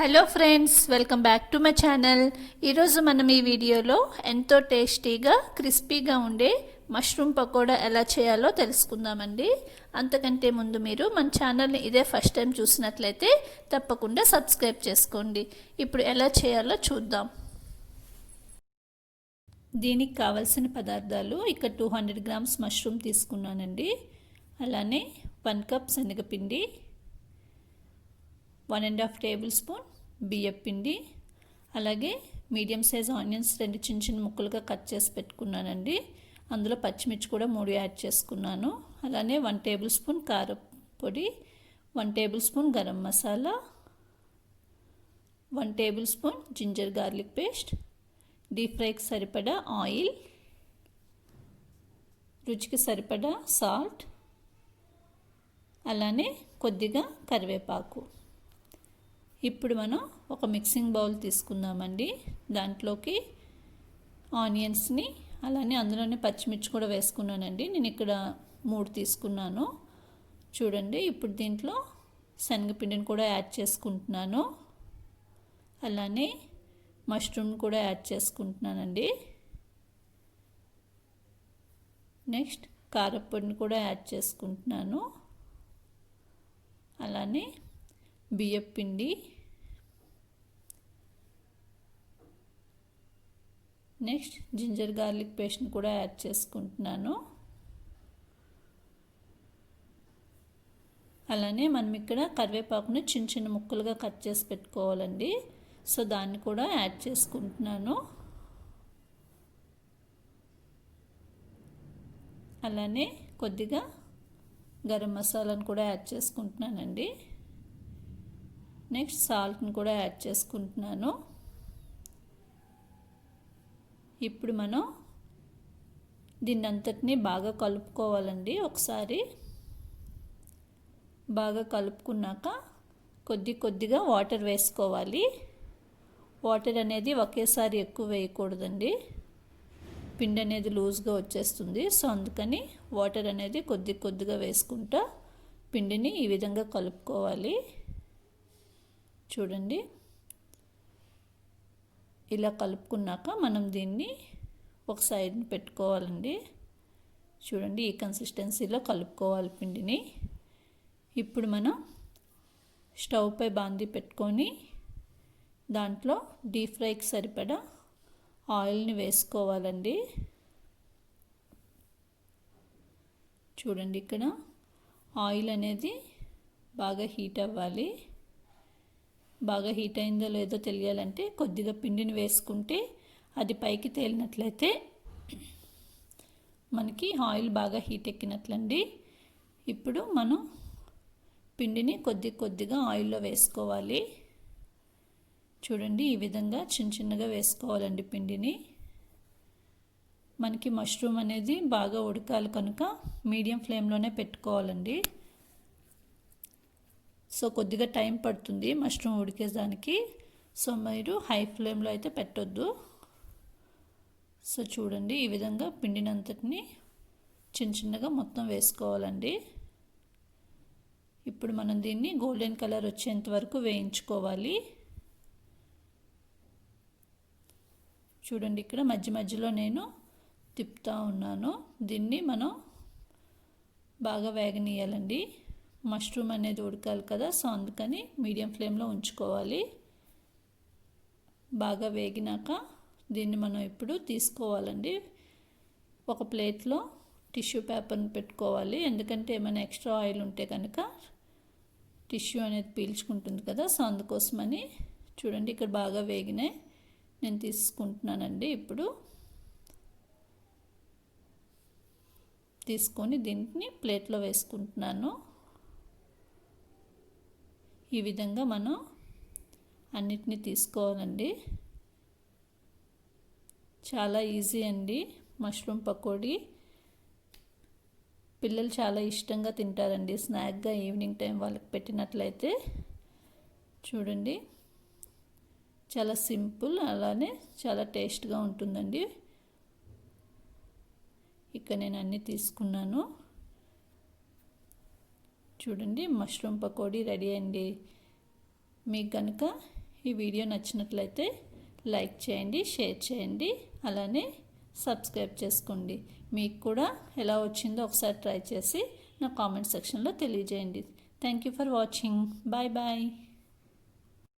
Hello friends, welcome back to my channel. ఈరోజు మనం ఈ వీడియోలో ఎంతో టేస్టీగా క్రిస్పీగా ఉండే మష్రూమ్ పకోడా ఎలా చేయాలో తెలుసుకుందామండి. అంతకంటే ముందు మీరు మన ఛానల్ని ఇదే ఫస్ట్ టైం చూసినట్లయితే తప్పకుండా సబ్స్క్రైబ్ చేసుకోండి. ఇప్పుడు ఎలా చేయాలో చూద్దాం. దీనికి కావలసిన పదార్థాలు ఇక్కడ 200 గ్రామ్స్ మష్రూమ్ తీసుకున్నానండి. అలానే 1 కప్ శనగపిండి, 1.5 టేబుల్ స్పూన్ బియ్యం పిండి, అలాగే మీడియం సైజ్ ఆనియన్స్ 2 చిన్న చిన్న ముక్కలుగా కట్ చేసి పెట్టుకున్నానండి. అందులో పచ్చిమిర్చి కూడా 3 యాడ్ చేసుకున్నాను. అలానే 1 టేబుల్ స్పూన్ కారం పొడి, 1 tablespoon garam masala, 1 tablespoon ginger garlic paste, deep ఫ్రైకి సరిపడా ఆయిల్, రుచికి సరిపడా సాల్ట్, అలానే కొద్దిగా కరివేపాకు. ఇప్పుడు మనం ఒక మిక్సింగ్ బౌల్ తీసుకుందామండి. దాంట్లోకి ఆనియన్స్ని, అలానే అందులోనే పచ్చిమిర్చి కూడా వేసుకున్నానండి. నేను ఇక్కడ 3 తీసుకున్నాను. చూడండి, ఇప్పుడు దీంట్లో శనగపిండిని కూడా యాడ్ చేసుకుంటున్నాను. అలానే మష్రూమ్ కూడా యాడ్ చేసుకుంటున్నానండి. నెక్స్ట్ కారపొడిని కూడా యాడ్ చేసుకుంటున్నాను. అలానే బియ్యం పిండి, నెక్స్ట్ జింజర్ గార్లిక్ పేస్ట్ని కూడా యాడ్ చేసుకుంటున్నాను. అలానే మనం ఇక్కడ కరివేపాకుని చిన్న చిన్న ముక్కలుగా కట్ చేసి పెట్టుకోవాలండి. సో దాన్ని కూడా యాడ్ చేసుకుంటున్నాను. అలానే కొద్దిగా గరం మసాలాను కూడా యాడ్ చేసుకుంటున్నానండి. నెక్స్ట్ సాల్ట్ని కూడా యాడ్ చేసుకుంటున్నాను. ఇప్పుడు మనం దీన్ని అంతటినీ బాగా కలుపుకోవాలండి. ఒకసారి బాగా కలుపుకున్నాక కొద్దిగా వాటర్ వేసుకోవాలి. వాటర్ అనేది ఒకేసారి ఎక్కువ వేయకూడదండి, పిండి అనేది లూజ్గా వచ్చేస్తుంది. సో అందుకని వాటర్ అనేది కొద్దిగా వేసుకుంటా పిండిని ఈ విధంగా కలుపుకోవాలి. చూడండి, ఇలా కలుపుకున్నాక మనం దీన్ని ఒక సైడ్ని పెట్టుకోవాలండి. చూడండి, ఈ కన్సిస్టెన్సీలో కలుపుకోవాలి పిండిని. ఇప్పుడు మనం స్టవ్ పై బాందీ పెట్టుకొని దాంట్లో డీప్ ఫ్రైకి సరిపడా ఆయిల్ని వేసుకోవాలండి. చూడండి, ఇక్కడ ఆయిల్ అనేది బాగా హీట్ అవ్వాలి. బాగా హీట్ అయిందో లేదో తెలియాలంటే కొద్దిగా పిండిని వేసుకుంటే అది పైకి తేలినట్లయితే మనకి ఆయిల్ బాగా హీట్ ఎక్కినట్లండి. ఇప్పుడు మనం పిండిని కొద్దిగా ఆయిల్లో వేసుకోవాలి. చూడండి, ఈ విధంగా చిన్నగా వేసుకోవాలండి పిండిని. మనకి మష్రూమ్ అనేది బాగా ఉడకాలి కనుక మీడియం ఫ్లేమ్లోనే పెట్టుకోవాలండి. సో కొద్దిగా టైం పడుతుంది మష్రూమ్ ఉడికేదానికి. సో మీరు హై ఫ్లేమ్లో అయితే పెట్టొద్దు. సో చూడండి, ఈ విధంగా పిండిని అంతటిని చిన్నగా మొత్తం వేసుకోవాలండి. ఇప్పుడు మనం దీన్ని గోల్డెన్ కలర్ వచ్చేంత వరకు వేయించుకోవాలి. చూడండి, ఇక్కడ మధ్యలో నేను తిప్పుతూ ఉన్నాను. దీన్ని మనం బాగా వేగనీయాలండి. మష్రూమ్ అనేది ఉడకాలి కదా, సో అందుకని మీడియం ఫ్లేమ్లో ఉంచుకోవాలి. బాగా వేగినాక దీన్ని మనం ఇప్పుడు తీసుకోవాలండి. ఒక ప్లేట్లో టిష్యూ పేపర్ని పెట్టుకోవాలి. ఎందుకంటే ఏమైనా ఎక్స్ట్రా ఆయిల్ ఉంటే కనుక టిష్యూ అనేది పీల్చుకుంటుంది కదా, సో అందుకోసమని. చూడండి, ఇక్కడ బాగా వేగినాయి, నేను తీసుకుంటున్నానండి. ఇప్పుడు తీసుకొని దీన్ని ప్లేట్లో వేసుకుంటున్నాను. ఈ విధంగా మనం అన్నిటినీ తీసుకోవాలండి. చాలా ఈజీ అండి మష్రూమ్ పకోడీ. పిల్లలు చాలా ఇష్టంగా తింటారండి స్నాక్గా ఈవినింగ్ టైం వాళ్ళకి పెట్టినట్లయితే. చూడండి, చాలా సింపుల్, అలానే చాలా టేస్ట్గా ఉంటుందండి. ఇక్కడ నేను అన్నీ తీసుకున్నాను. చూడండి, మష్రూమ్ పకోడీ రెడీ అండి. మీకు కనుక ఈ వీడియో నచ్చినట్లయితే లైక్ చేయండి, షేర్ చేయండి, అలానే సబ్స్క్రైబ్ చేసుకోండి. మీకు కూడా ఎలా వచ్చిందో ఒకసారి ట్రై చేసి నా కామెంట్ సెక్షన్లో తెలియజేయండి. Thank you for watching. Bye bye.